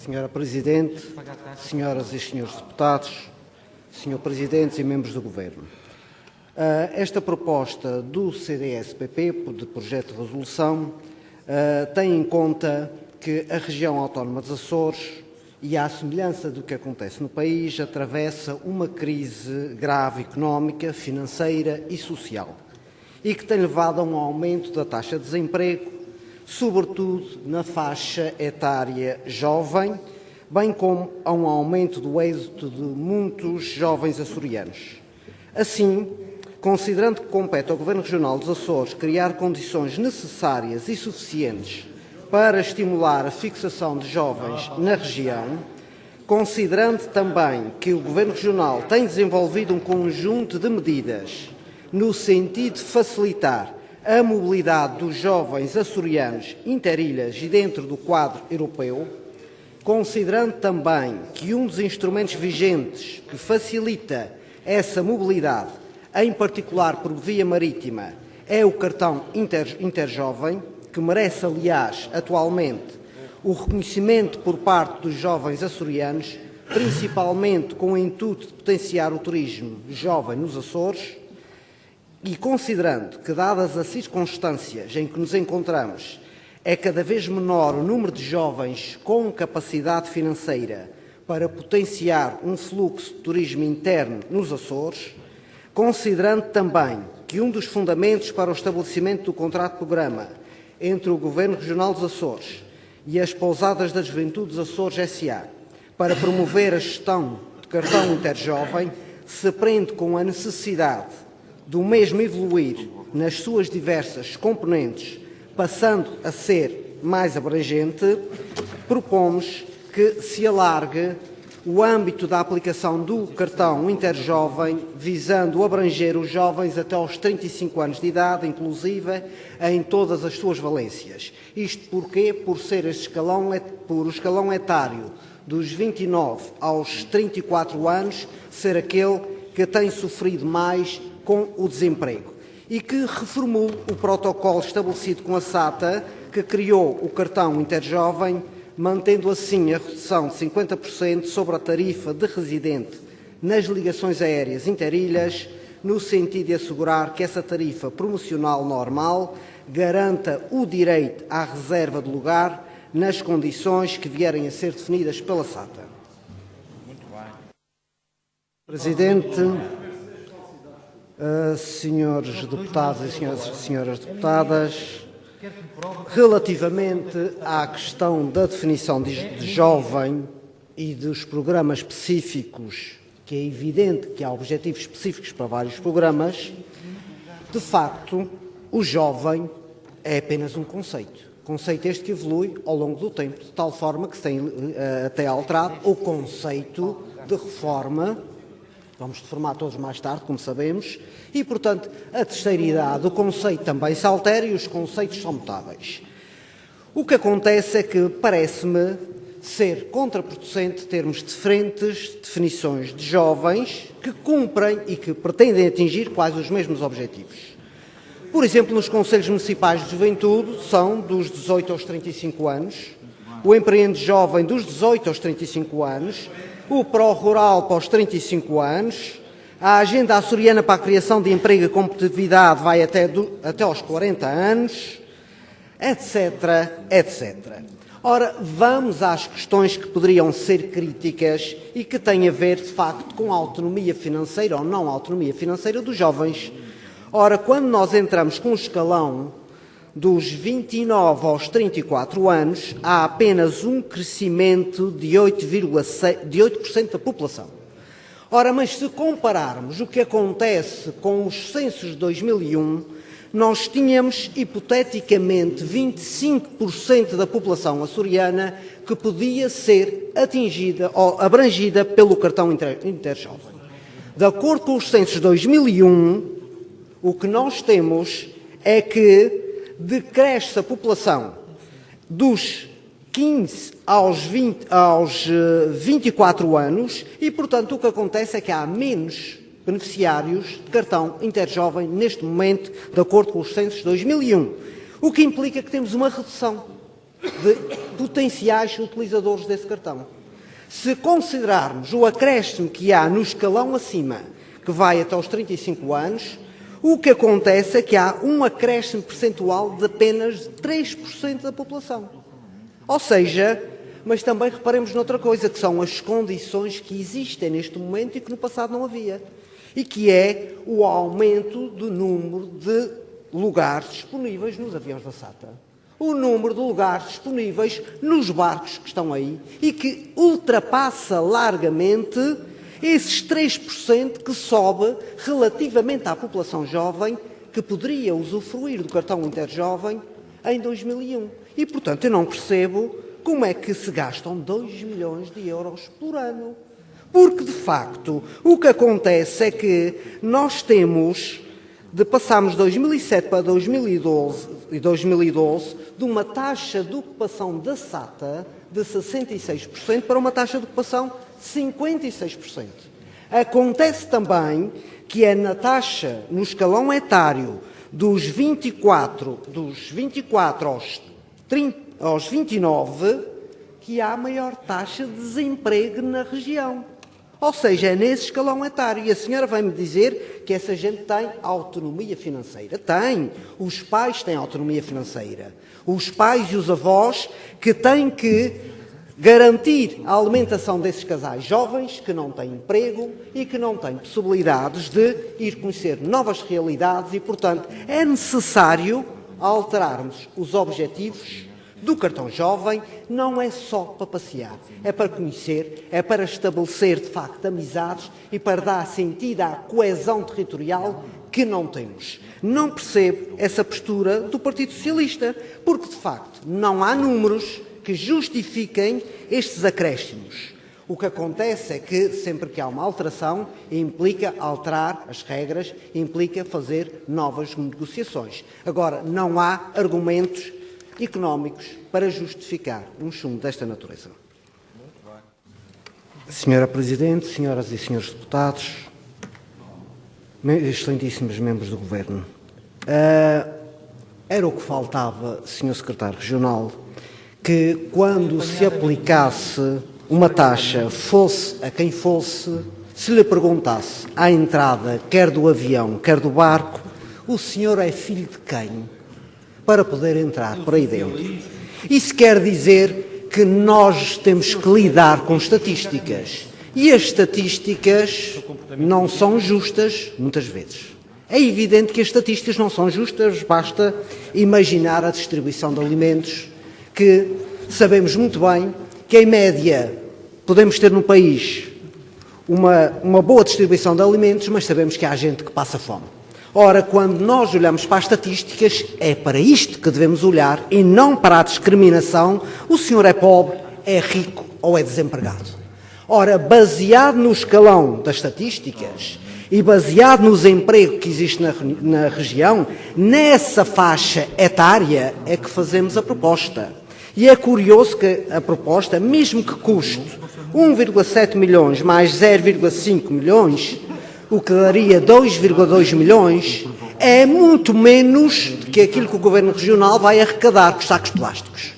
Senhora Presidente, senhoras e senhores deputados, Senhor Presidente e membros do Governo. Esta proposta do CDS-PP, de projeto de resolução, tem em conta que a região autónoma dos Açores, e à semelhança do que acontece no país, atravessa uma crise grave económica, financeira e social, e que tem levado a um aumento da taxa de desemprego, sobretudo na faixa etária jovem, bem como a um aumento do êxito de muitos jovens açorianos. Assim, considerando que compete ao Governo Regional dos Açores criar condições necessárias e suficientes para estimular a fixação de jovens na região, considerando também que o Governo Regional tem desenvolvido um conjunto de medidas no sentido de facilitar a mobilidade dos jovens açorianos interilhas e dentro do quadro europeu, considerando também que um dos instrumentos vigentes que facilita essa mobilidade, em particular por via marítima, é o cartão Interjovem, que merece, aliás, atualmente, o reconhecimento por parte dos jovens açorianos, principalmente com o intuito de potenciar o turismo jovem nos Açores, e considerando que, dadas as circunstâncias em que nos encontramos, é cada vez menor o número de jovens com capacidade financeira para potenciar um fluxo de turismo interno nos Açores, considerando também que um dos fundamentos para o estabelecimento do contrato de programa entre o Governo Regional dos Açores e as Pousadas da Juventude dos Açores S.A. para promover a gestão de cartão Interjovem se prende com a necessidade do mesmo evoluir nas suas diversas componentes, passando a ser mais abrangente, propomos que se alargue o âmbito da aplicação do cartão Interjovem, visando abranger os jovens até aos 35 anos de idade, inclusive em todas as suas valências. Isto porquê? Por ser este escalão, por o escalão etário dos 29 aos 34 anos ser aquele que tem sofrido mais com o desemprego e que reformule o protocolo estabelecido com a SATA, que criou o cartão Interjovem, mantendo assim a redução de 50% sobre a tarifa de residente nas ligações aéreas interilhas, no sentido de assegurar que essa tarifa promocional normal garanta o direito à reserva de lugar nas condições que vierem a ser definidas pela SATA. Presidente, senhores deputados e senhoras deputadas, relativamente à questão da definição de jovem e dos programas específicos, que é evidente que há objetivos específicos para vários programas, de facto, o jovem é apenas um conceito. Conceito este que evolui ao longo do tempo, de tal forma que se tem até alterado o conceito de reforma. Vamos reformar todos mais tarde, como sabemos, e, portanto, a terceira idade, o conceito também se altera e os conceitos são mutáveis. O que acontece é que parece-me ser contraproducente termos diferentes definições de jovens que cumprem e que pretendem atingir quase os mesmos objetivos. Por exemplo, nos Conselhos Municipais de Juventude são dos 18 aos 35 anos, o Empreende Jovem dos 18 aos 35 anos, o Pró-Rural para os 35 anos, a Agenda Açoriana para a Criação de Emprego e Competitividade vai até aos 40 anos, etc, etc. Ora, vamos às questões que poderiam ser críticas e que têm a ver, de facto, com a autonomia financeira ou não autonomia financeira dos jovens. Ora, quando nós entramos com o escalão dos 29 aos 34 anos, há apenas um crescimento de 8% da população. Ora, mas se compararmos o que acontece com os censos de 2001, nós tínhamos, hipoteticamente, 25% da população açoriana que podia ser atingida ou abrangida pelo cartão Interjovem. De acordo com os censos de 2001, o que nós temos é que decresce a população dos 15 aos 24 anos e, portanto, o que acontece é que há menos beneficiários de cartão Interjovem neste momento, de acordo com os censos de 2001, o que implica que temos uma redução de potenciais utilizadores desse cartão. Se considerarmos o acréscimo que há no escalão acima, que vai até aos 35 anos, o que acontece é que há um acréscimo percentual de apenas 3% da população. Ou seja, mas também reparemos noutra coisa, que são as condições que existem neste momento e que no passado não havia, e que é o aumento do número de lugares disponíveis nos aviões da SATA. O número de lugares disponíveis nos barcos que estão aí e que ultrapassa largamente esses 3% que sobe relativamente à população jovem que poderia usufruir do cartão Interjovem em 2001. E, portanto, eu não percebo como é que se gastam 2 milhões de euros por ano. Porque, de facto, o que acontece é que nós passamos de 2007 para 2012 de uma taxa de ocupação da SATA de 66% para uma taxa de ocupação de 56%. Acontece também que é na taxa, no escalão etário, dos 24 aos 29, que há a maior taxa de desemprego na região. Ou seja, é nesse escalão etário. E a senhora vai-me dizer que essa gente tem autonomia financeira. Tem. Os pais têm autonomia financeira. Os pais e os avós que têm que garantir a alimentação desses casais jovens que não têm emprego e que não têm possibilidades de ir conhecer novas realidades e, portanto, é necessário alterarmos os objetivos do cartão jovem. Não é só para passear, é para conhecer, é para estabelecer, de facto, amizades e para dar sentido à coesão territorial que não temos. Não percebo essa postura do Partido Socialista, porque, de facto, não há números que justifiquem estes acréscimos. O que acontece é que, sempre que há uma alteração, implica alterar as regras, implica fazer novas negociações. Agora, não há argumentos económicos para justificar um chumbo desta natureza. Senhora Presidente, senhoras e senhores deputados, excelentíssimos membros do Governo, era o que faltava, Senhor Secretário Regional, que quando se aplicasse uma taxa, fosse a quem fosse, se lhe perguntasse à entrada, quer do avião, quer do barco, o senhor é filho de quem? Para poder entrar por aí dentro. Isso quer dizer que nós temos que lidar com estatísticas. E as estatísticas não são justas, muitas vezes. É evidente que as estatísticas não são justas, basta imaginar a distribuição de alimentos, que sabemos muito bem que, em média, podemos ter no país uma boa distribuição de alimentos, mas sabemos que há gente que passa fome. Ora, quando nós olhamos para as estatísticas, é para isto que devemos olhar e não para a discriminação. O senhor é pobre, é rico ou é desempregado. Ora, baseado no escalão das estatísticas e baseado no desemprego que existe na região, nessa faixa etária é que fazemos a proposta. E é curioso que a proposta, mesmo que custe 1,7 milhões mais 0,5 milhões, o que daria 2,2 milhões, é muito menos do que aquilo que o Governo Regional vai arrecadar com os sacos plásticos.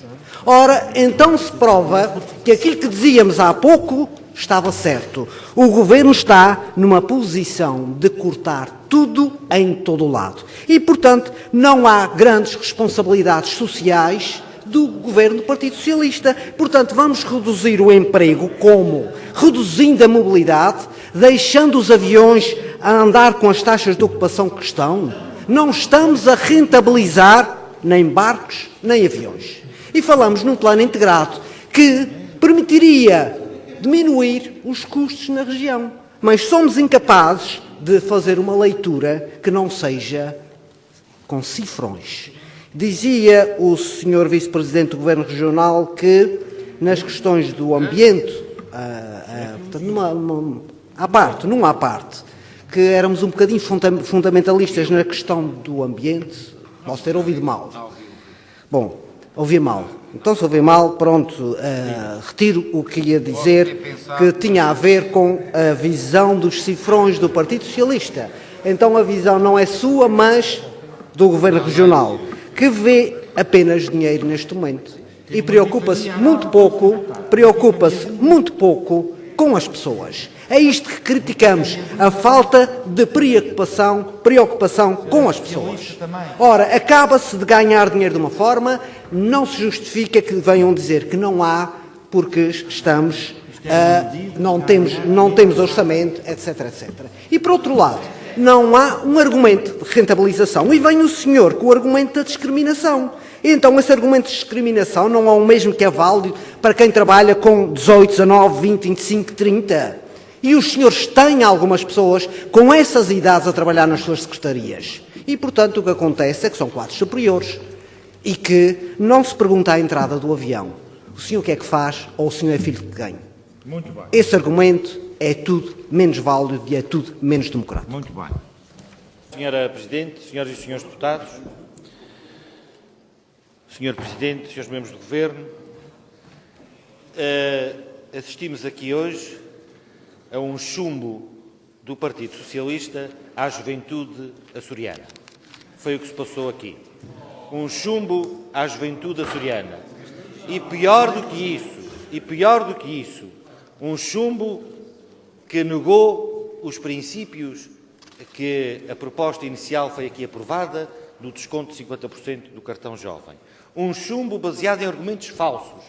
Ora, então se prova que aquilo que dizíamos há pouco estava certo. O Governo está numa posição de cortar tudo em todo o lado. E, portanto, não há grandes responsabilidades sociais do Governo do Partido Socialista. Portanto, vamos reduzir o emprego como? Reduzindo a mobilidade, deixando os aviões a andar com as taxas de ocupação que estão. Não estamos a rentabilizar nem barcos, nem aviões. E falamos num plano integrado que permitiria diminuir os custos na região. Mas somos incapazes de fazer uma leitura que não seja com cifrões. Dizia o Sr. Vice-Presidente do Governo Regional que, nas questões do ambiente, portanto, numa à parte, que éramos um bocadinho fundamentalistas na questão do ambiente. Posso ter ouvido mal. Bom, ouvi mal. Então, se ouvi mal, pronto, retiro o que ia dizer, que tinha a ver com a visão dos cifrões do Partido Socialista. Então, a visão não é sua, mas do Governo Regional, que vê apenas dinheiro neste momento. e preocupa-se muito pouco com as pessoas. É isto que criticamos, a falta de preocupação com as pessoas. Ora, acaba-se de ganhar dinheiro de uma forma, não se justifica que venham dizer que não há, porque não temos orçamento, etc, etc. E, por outro lado, não há um argumento de rentabilização. E vem o senhor com o argumento da discriminação. Então, esse argumento de discriminação não é o mesmo que é válido para quem trabalha com 18, 19, 20, 25, 30. E os senhores têm algumas pessoas com essas idades a trabalhar nas suas secretarias. E, portanto, o que acontece é que são quadros superiores e que não se pergunta à entrada do avião o senhor o que é que faz ou o senhor é filho de quem. Muito bem. Esse argumento é tudo menos válido e é tudo menos democrático. Muito bem. Senhora Presidente, senhoras e senhores deputados, Senhor Presidente, senhores membros do Governo, assistimos aqui hoje a um chumbo do Partido Socialista à juventude açoriana. Foi o que se passou aqui. Um chumbo à juventude açoriana. E pior do que isso, um chumbo que negou os princípios que a proposta inicial foi aqui aprovada do desconto de 50% do cartão jovem. Um chumbo baseado em argumentos falsos,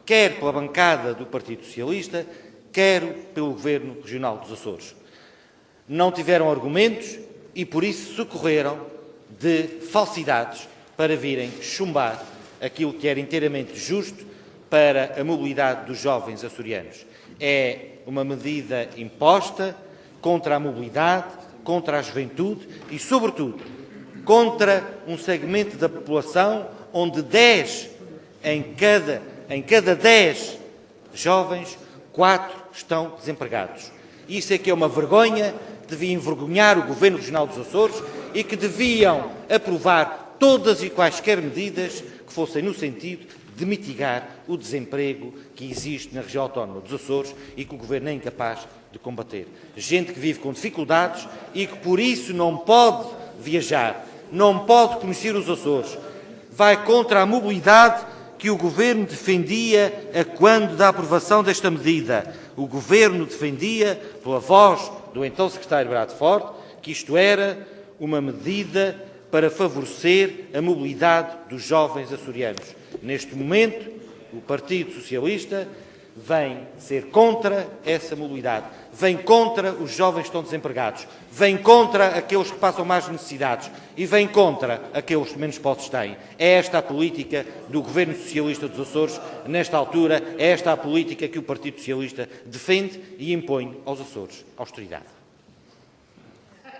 quer pela bancada do Partido Socialista, quer pelo Governo Regional dos Açores. Não tiveram argumentos e, por isso, socorreram de falsidades para virem chumbar aquilo que era inteiramente justo para a mobilidade dos jovens açorianos. É uma medida imposta contra a mobilidade, contra a juventude e, sobretudo, contra um segmento da população onde 10 em cada 10 jovens, 4 estão desempregados. Isso é que é uma vergonha, devia envergonhar o Governo Regional dos Açores e que deviam aprovar todas e quaisquer medidas que fossem no sentido de mitigar o desemprego que existe na região autónoma dos Açores e que o Governo é incapaz de combater. Gente que vive com dificuldades e que por isso não pode viajar, não pode conhecer os Açores. Vai contra a mobilidade que o Governo defendia a quando da aprovação desta medida. O Governo defendia, pela voz do então Secretário Brado Forte, que isto era uma medida para favorecer a mobilidade dos jovens açorianos. Neste momento, o Partido Socialista vem ser contra essa mobilidade, vem contra os jovens que estão desempregados, vem contra aqueles que passam mais necessidades e vem contra aqueles que menos posses têm. É esta a política do Governo Socialista dos Açores, nesta altura, é esta a política que o Partido Socialista defende e impõe aos Açores: austeridade.